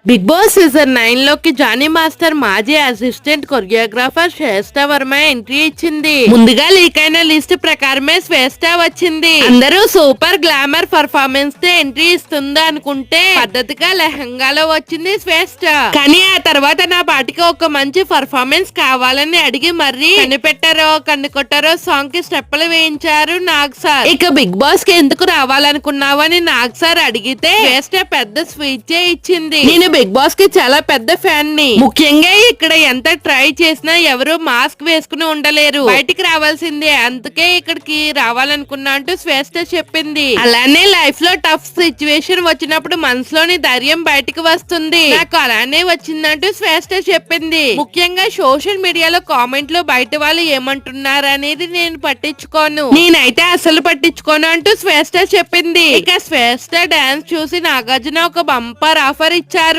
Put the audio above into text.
Big boss season 9 లోకి Johnny master మాజీ assistant choreographer శ్రేష్ఠ Varma entry ఇచ్చింది. ముందుగా లీక్ అయిన లిస్ట్ ప్రకారమే శ్రేష్ఠ వచ్చింది. అందరూ సూపర్ గ్లామర్ పర్ఫార్మెన్స్ తో ఎంట్రీ ఇస్తుంది అనుకుంటే పద్ధతిగా లెహంగాలో వచ్చింది శ్రేష్ఠ. కానీ ఆ తర్వాత నా పాటికి ఒక మంచి పర్ఫార్మెన్స్ కావాలని అడిగి మరీ కనిపెట్టారో కన్నుకొట్టారో సాంగ్ కి స్టెప్పులు వేయించారు నాగ్ సార్. ఇక బిగ్ బాస్ కి ఎందుకు రావాలనుకున్నావని నాగ్ సార్ అడిగితే శ్రేష్ఠ పెద్ద స్పీచ్ ఇచ్చింది. నేను బిగ్ బాస్ కి చాలా పెద్ద ఫ్యాన్ ని. ముఖ్యంగా ఇక్కడ ఎంత ట్రై చేసినా ఎవరు మాస్క్ వేసుకుని ఉండలేరు, బయటికి రావాల్సిందే, అందుకే ఇక్కడికి రావాలనుకున్నా అంటూ శ్రేష్ఠ చెప్పింది. అలానే లైఫ్ లో టఫ్ సిచ్యువేషన్ వచ్చినప్పుడు మనసులోని ధైర్యం బయటికి వస్తుంది, నాకు అలానే వచ్చిందంటూ శ్రేష్ఠ చెప్పింది. ముఖ్యంగా సోషల్ మీడియాలో కామెంట్లు బయట వాళ్ళు ఏమంటున్నారు అనేది నేను పట్టించుకోను, నేనైతే అసలు పట్టించుకోను అంటూ శ్రేష్ఠ చెప్పింది. ఇక శ్రేష్ఠ డాన్స్ చూసి నాగార్జున ఒక బంపర్ ఆఫర్ ఇచ్చారు.